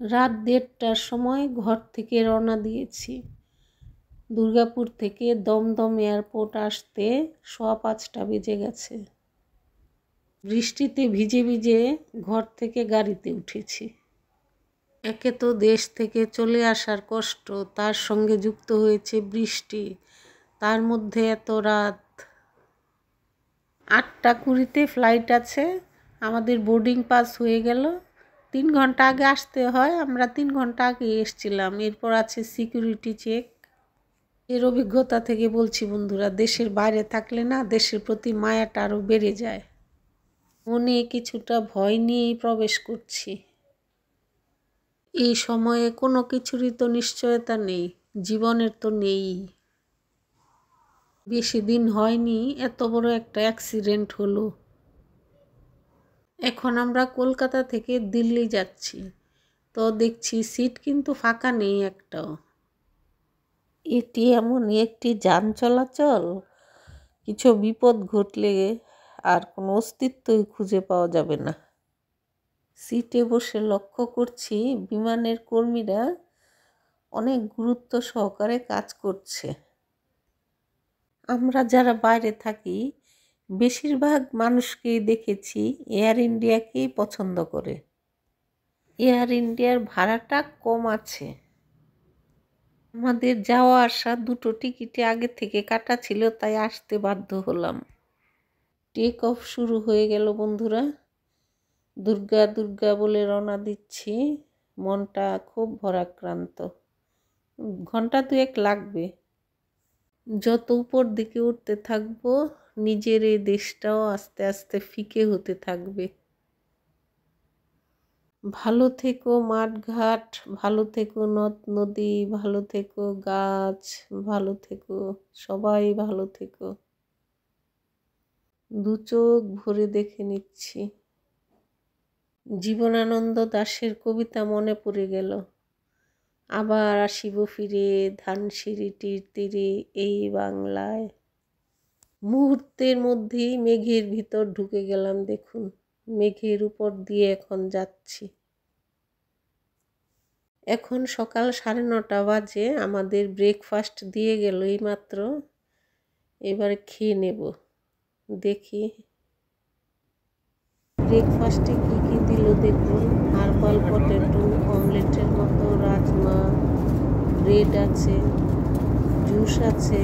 রাত 1:30টার সময় ঘর থেকে রওনা দিয়েছি। দুর্গাপুর থেকে দমদম এয়ারপোর্ট আসতে 5:15 বেজে গেছে। বৃষ্টিতে ভিজে ভিজে ঘর থেকে গাড়িতে উঠেছি। একে তো দেশ থেকে চলে আসার কষ্ট, তার সঙ্গে যুক্ত হয়েছে বৃষ্টি, তার মধ্যে এত রাত। 8:20-তে ফ্লাইট আছে। আমাদের বোর্ডিং পাস হয়ে গেল। 3 ঘন্টা আগে আসতে হয়, আমরা 3 ঘন্টা আগে এসেছিলাম। এরপর আছে সিকিউরিটি চেক। এর অভিজ্ঞতা থেকে বলছি বন্ধুরা, দেশের বাইরে থাকলে না দেশের প্রতি মায়াটা আরও বেড়ে যায়। মনে কিছুটা ভয় নিয়েই প্রবেশ করছি। এই সময়ে কোনো কিছুরই তো নিশ্চয়তা নেই, জীবনের তো নেই। বেশি দিন হয়নি এত বড় একটা অ্যাক্সিডেন্ট হলো। এখন আমরা কলকাতা থেকে দিল্লি যাচ্ছি, তো দেখছি সিট কিন্তু ফাঁকা নেই একটাও। এটি এমন একটি যান চলাচল, কিছু বিপদ ঘটলে আর কোনো অস্তিত্বই খুঁজে পাওয়া যাবে না। সিটে বসে লক্ষ্য করছি বিমানের কর্মীরা অনেক গুরুত্ব সহকারে কাজ করছে। আমরা যারা বাইরে থাকি বেশিরভাগ মানুষকেই দেখেছি এয়ার ইন্ডিয়াকেই পছন্দ করে। এয়ার ইন্ডিয়ার ভাড়াটা কম আছে। আমাদের যাওয়া আসা দুটো টিকিটে আগে থেকে কাটা ছিল, তাই আসতে বাধ্য হলাম। টেক অফ শুরু হয়ে গেল বন্ধুরা। দুর্গা দুর্গা বলে রওনা দিচ্ছি। মনটা খুব ভরাক্রান্ত। ঘন্টা 2 লাগবে। যত উপর দিকে উঠতে থাকবো নিজের এই দেশটাও আস্তে আস্তে ফিকে হতে থাকবে। ভালো থেকো মাঠঘাট, ভালো থেকো নদ নদী, ভালো থেকো গাছ, ভালো থেকো সবাই, ভালো থেকো। 2 চোখ ভরে দেখে নিচ্ছি। জীবনানন্দ দাশের কবিতা মনে পড়ে গেল। আবার আসিব ফিরে ধানসিঁড়িটির তীরে এই বাংলায়। মুহূর্তের মধ্যেই মেঘের ভিতর ঢুকে গেলাম। দেখুন, মেঘের উপর দিয়ে এখন যাচ্ছি। এখন সকাল 9:30 বাজে। আমাদের ব্রেকফাস্ট দিয়ে গেল এইমাত্র। এবার খেয়ে নেব। দেখি ব্রেকফাস্টে কি কি দিল দেখুন। হার্বাল পটেটো, অমলেটের মতো রাজমা, ব্রেড আছে, জুস আছে।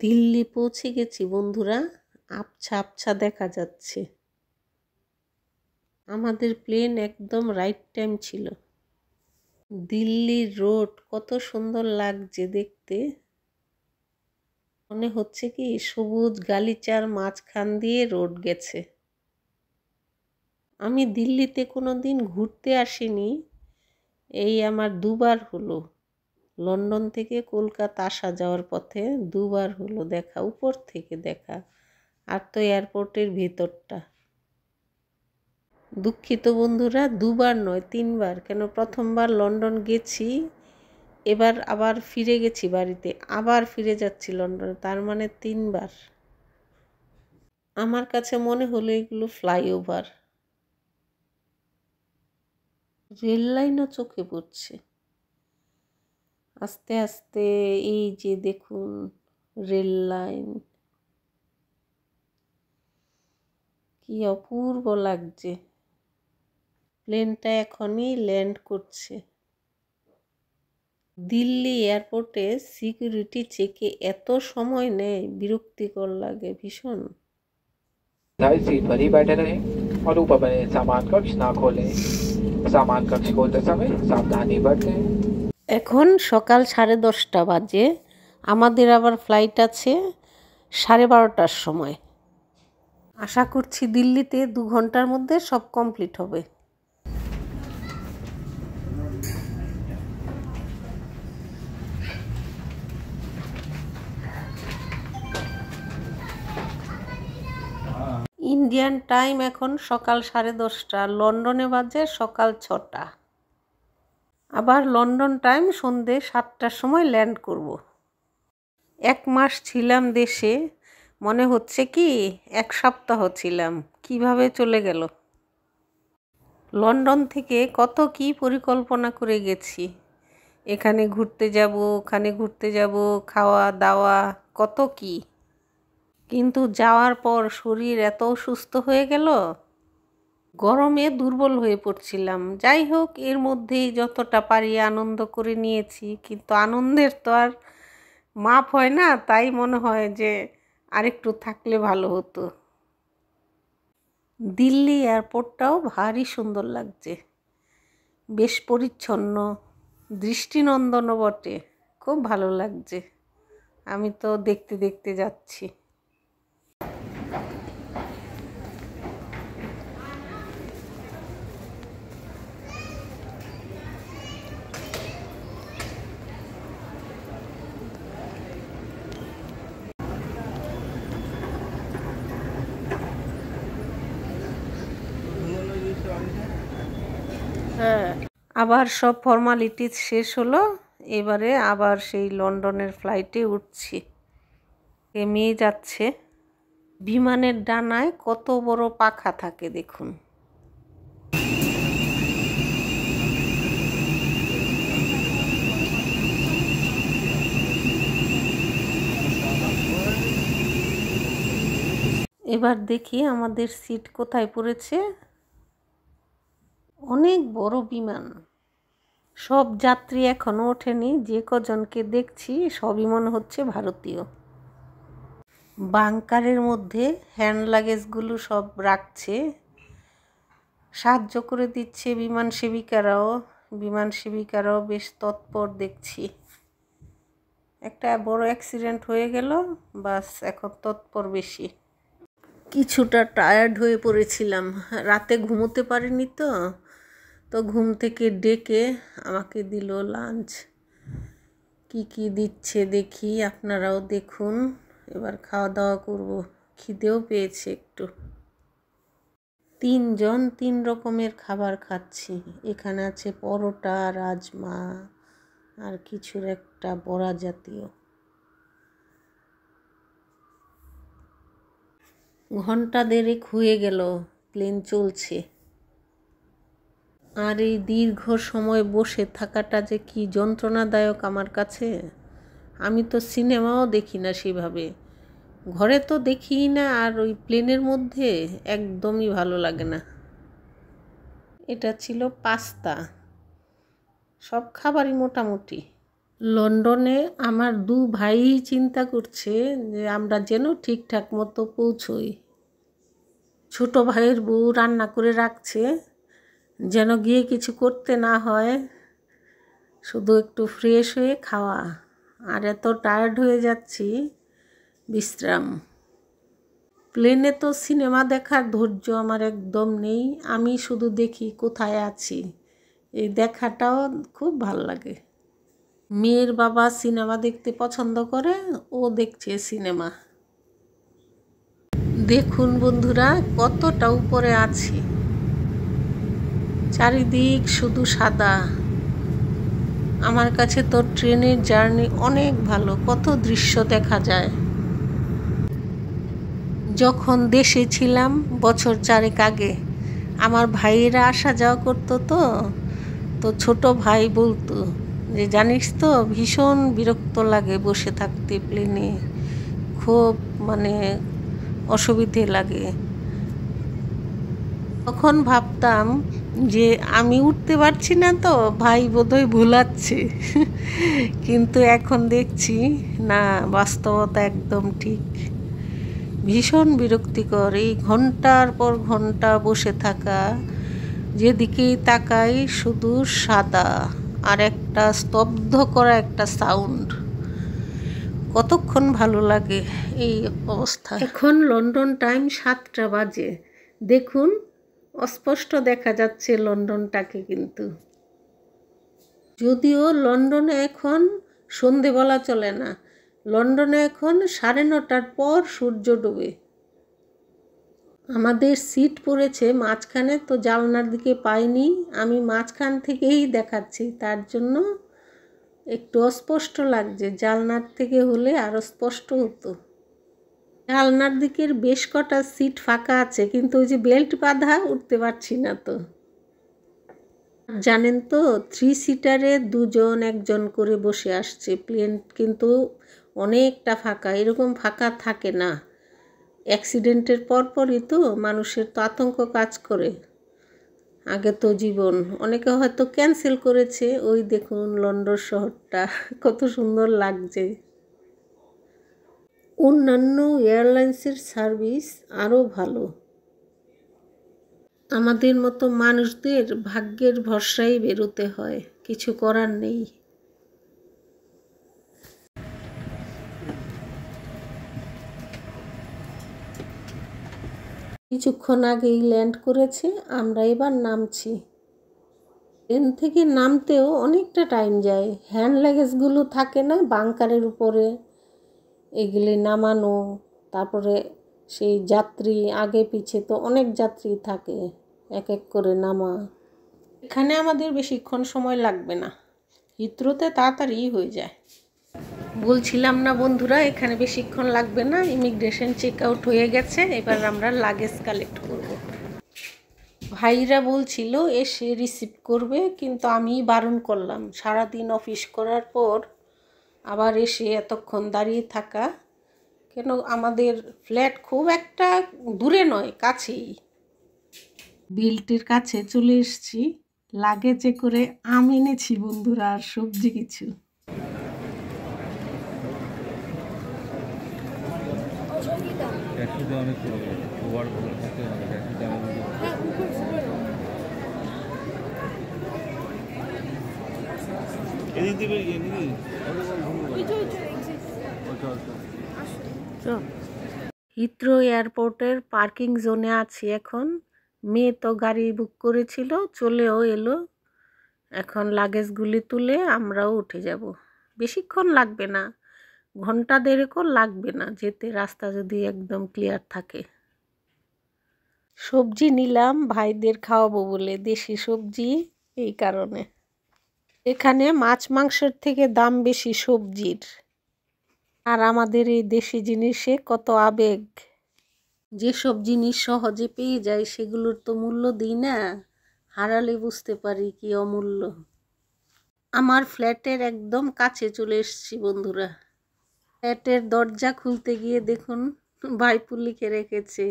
দিল্লি পৌঁছে গেছি বন্ধুরা। আবছা আবছা দেখা যাচ্ছে। আমাদের প্লেন একদম রাইট টাইম ছিল। দিল্লির রোড কত সুন্দর লাগছে দেখতে। মনে হচ্ছে কি সবুজ গালিচার মাঝখান দিয়ে রোড গেছে। আমি দিল্লিতে কোনো দিন ঘুরতে আসিনি, এই আমার 2বার হলো। লন্ডন থেকে কলকাতা আসা যাওয়ার পথে 2বার হলো দেখা, উপর থেকে দেখা। আর তো এয়ারপোর্টের ভেতরটা। দুঃখিত বন্ধুরা, 2বার নয় 3বার। কেন, প্রথমবার লন্ডন গেছি, এবার আবার ফিরে গেছি বাড়িতে, আবার ফিরে যাচ্ছি লন্ডনে, তার মানে 3বার। আমার কাছে মনে হলো এগুলো ফ্লাইওভার। রেল লাইনও চোখে পড়ছে আস্তে আস্তে। এই যে দেখুন রেল লাইন, কি অপূর্ব লাগছে। প্লেনটা এখনই ল্যান্ড করছে। দিল্লি এয়ারপোর্টে সিকিউরিটি চেকে এত সময় নেয়, বিরক্তিকর লাগে ভীষণ। सीट पर ही बैठे रहें और ऊपर बने सामान कक्ष ना खोलें। सामान कक्ष खोलते समय सावधानी बरतें। এখন সকাল 10:30 বাজে। আমাদের আবার ফ্লাইট আছে 12:30টার সময়। আশা করছি দিল্লিতে 2 ঘন্টার মধ্যে সব কমপ্লিট হবে। ইন্ডিয়ান টাইম এখন সকাল 10:30, লন্ডনে বাজে সকাল 6টা। আবার লন্ডন টাইম সন্ধ্যে 7টার সময় ল্যান্ড করব। 1 মাস ছিলাম দেশে, মনে হচ্ছে কি 1 সপ্তাহ ছিলাম। কিভাবে চলে গেল। লন্ডন থেকে কত কি পরিকল্পনা করে গেছি, এখানে ঘুরতে যাব, ওখানে ঘুরতে যাব, খাওয়া দাওয়া কত কি, কিন্তু যাওয়ার পর শরীর এত সুস্থ হয়ে গেল, গরমে দুর্বল হয়ে পড়ছিলাম। যাই হোক, এর মধ্যেই যতটা পারি আনন্দ করে নিয়েছি, কিন্তু আনন্দের তো আর মাপ হয় না, তাই মনে হয় যে আরেকটু থাকলে ভালো হতো। দিল্লি এয়ারপোর্টটাও ভারী সুন্দর লাগছে, বেশ পরিচ্ছন্ন, দৃষ্টিনন্দনও বটে, খুব ভালো লাগছে। আমি তো দেখতে দেখতে যাচ্ছি। হ্যাঁ, আবার সব ফর্মালিটিস শেষ হলো, এবারে আবার সেই লন্ডনের ফ্লাইটে উঠছি। মেয়ে যাচ্ছে। বিমানের ডানায় কত বড় পাখা থাকে দেখুন। এবার দেখি আমাদের সিট কোথায় পড়েছে। অনেক বড় বিমান, সব যাত্রী এখনো ওঠেনি, যে কজনকে দেখছি সবই মনে হচ্ছে ভারতীয়। বাংকারের মধ্যে হ্যান্ড লাগেজগুলো সব রাখছে, সাহায্য করে দিচ্ছে বিমান সেবিকারাও বেশ তৎপর দেখছি। একটা বড় অ্যাক্সিডেন্ট হয়ে গেল, বাস এখন তৎপর বেশি। কিছুটা টায়ার্ড হয়ে পড়েছিলাম, রাতে ঘুমোতে পারিনি তো ঘুম থেকে ডেকে আমাকে দিল লাঞ্চ। কি কি দিচ্ছে দেখি, আপনারাও দেখুন। এবার খাওয়া দাওয়া করব, খিদেও পেয়েছে একটু। 3 জন 3 রকমের খাবার খাচ্ছি। এখানে আছে পরোটা, রাজমা আর কিছুর একটা বড়া জাতীয়। ঘন্টা দেড়েক হয়ে গেল প্লেন চলছে, আর এই দীর্ঘ সময় বসে থাকাটা যে কি যন্ত্রণাদায়ক আমার কাছে। আমি তো সিনেমাও দেখি না সেভাবে, ঘরে তো দেখিই না, আর ওই প্লেনের মধ্যে একদমই ভালো লাগে না। এটা ছিল পাস্তা, সব খাবারই মোটামুটি। লন্ডনে আমার 2 ভাই চিন্তা করছে যে আমরা যেন ঠিকঠাক মতো পৌঁছই। ছোট ভাইয়ের বউ রান্না করে রাখছে, যেন গিয়ে কিছু করতে না হয়, শুধু একটু ফ্রেশ হয়ে খাওয়া। আর এত টায়ার্ড হয়ে যাচ্ছি, বিশ্রাম। প্লেনে তো সিনেমা দেখার ধৈর্য আমার একদম নেই, আমি শুধু দেখি কোথায় আছি, এই দেখাটাও খুব ভাল লাগে। মেয়ের বাবা সিনেমা দেখতে পছন্দ করে, ও দেখছে সিনেমা। দেখুন বন্ধুরা, কতটা উপরে আছি, চারিদিক শুধু সাদা। আমার কাছে তো ট্রেনের জার্নি অনেক ভালো, কত দৃশ্য দেখা যায়। যখন দেশে ছিলাম বছর 4 আগে, আমার ভাইয়েরা আসা যাওয়া করতো তো ছোট ভাই বলতো যে জানিস তো ভীষণ বিরক্ত লাগে বসে থাকতে প্লেনে, খুব অসুবিধে লাগে। তখন ভাবতাম যে আমি উঠতে পারছি না, তো ভাই বোধহয় ভুলাচ্ছে। কিন্তু এখন দেখছি না, বাস্তবতা একদম ঠিক। ভীষণ বিরক্তিকর এই ঘন্টার পর ঘন্টা বসে থাকা, যেদিকেই তাকাই শুধু সাদা আর একটা স্তব্ধ করা একটা সাউন্ড। কতক্ষণ ভালো লাগে এই অবস্থা। এখন লন্ডন টাইম 7টা বাজে, দেখুন অস্পষ্ট দেখা যাচ্ছে লন্ডনটাকে, কিন্তু যদিও লন্ডনে এখন সন্ধে বলা চলে না, লন্ডনে এখন 9:30টার পর সূর্য ডোবে। আমাদের সিট পড়েছে মাঝখানে, তো জানলার দিকে পাইনি, আমি মাঝখান থেকেই দেখাচ্ছি, তার জন্য একটু অস্পষ্ট লাগছে। জানলার থেকে হলে আরও স্পষ্ট হতো। জানলার দিকের বেশ কটা সিট ফাঁকা আছে, কিন্তু ওই যে বেল্ট বাঁধা, উঠতে পারছি না তো। জানেন তো 3 সিটারে 2 জন 1 জন করে বসে আসছে। প্লেন কিন্তু অনেকটা ফাঁকা, এরকম ফাঁকা থাকে না। অ্যাক্সিডেন্টের পরপরই তো মানুষের তো আতঙ্ক কাজ করে। আগে তো জীবন, অনেকে হয়তো ক্যান্সেল করেছে। ওই দেখুন লন্ডন শহরটা কত সুন্দর লাগছে। অন্যান্য এয়ারলাইন্সের সার্ভিস আরও ভালো। আমাদের মতো মানুষদের ভাগ্যের ভরসায় বেরোতে হয়, কিছু করার নেই। কিছুক্ষণ আগেই ল্যান্ড করেছে, আমরা এবার নামছি। ট্রেন থেকে নামতেও অনেকটা টাইম যায়। হ্যান্ড লাগেজগুলো থাকে না বাংকারের উপরে, এগুলি নামানো, তারপরে সেই যাত্রী আগে পিছে তো অনেক যাত্রী থাকে, এক এক করে নামা। এখানে আমাদের বেশিক্ষণ সময় লাগবে না, হিথ্রোতে তাড়াতাড়ি হয়ে যায়। বলছিলাম না বন্ধুরা, এখানে বেশিক্ষণ লাগবে না, ইমিগ্রেশন চেক আউট হয়ে গেছে। এবার আমরা লাগেজ কালেক্ট করব। ভাইরা বলছিল এসে রিসিভ করবে, কিন্তু আমি বারণ করলাম। সারাদিন অফিস করার পর আবার এসে এতক্ষণ দাঁড়িয়ে থাকা, কেন আমাদের ফ্ল্যাট খুব একটা দূরে নয়, কাছেই। বিলটির কাছে চলে এসেছি। লাগেজে করে আম এনেছি বন্ধুরা, আর সবজি কিছু। হিথ্রো এয়ারপোর্টের পার্কিং জোনে আছি এখন। মেয়ে তো গাড়ি বুক করেছিল, চলেও এলো। এখন লাগেজগুলি তুলে আমরাও উঠে যাব। বেশিক্ষণ লাগবে না, ঘন্টা দেড়েকও লাগবে না যেতে, রাস্তা যদি একদম ক্লিয়ার থাকে। সবজি নিলাম ভাইদের খাওয়াবো বলে, দেশি সবজি, এই কারণে। এখানে মাছ মাংসের থেকে দাম বেশি সবজির। আর আমাদের এই দেশি জিনিসে কত আবেগ। যেসব জিনিস সহজে পেয়ে যায় সেগুলোর তো মূল্য দিই না, হারালে বুঝতে পারি কি অমূল্য। আমার ফ্ল্যাটের একদম কাছে চলে এসেছি বন্ধুরা। ফ্ল্যাটের দরজা খুলতে গিয়ে দেখুন ভাইপু লিখে রেখেছে,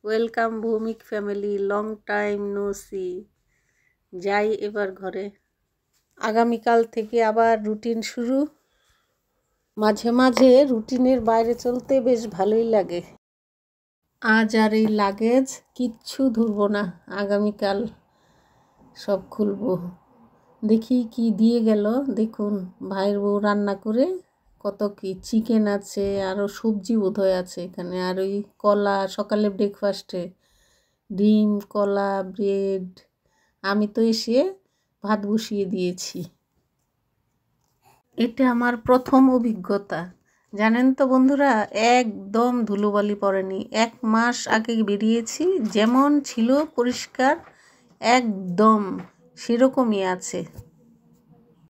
welcome Bhowmik family, long time no see. যাই এবার ঘরে। আগামীকাল থেকে আবার রুটিন শুরু। মাঝে মাঝে রুটিনের বাইরে চলতে বেশ ভালোই লাগে। আজ আর এই লাগেজ কিচ্ছু ধরবো না, আগামীকাল সব খুলবো। দেখি কি দিয়ে গেল। দেখুন ভাইয়ের বউ রান্না করে কত কি, চিকেন আছে, আরও সবজি বোধহয় আছে এখানে, আর ওই কলা, সকালে ব্রেকফাস্টে ডিম, কলা, ব্রেড। আমি তো এসে ভাত বসিয়ে দিয়েছি। এটা আমার প্রথম অভিজ্ঞতা। জানেন তো বন্ধুরা, একদম ধুলোবালি পড়েনি। 1 মাস আগে বেরিয়েছি, যেমন ছিল পরিষ্কার একদম সেরকমই আছে।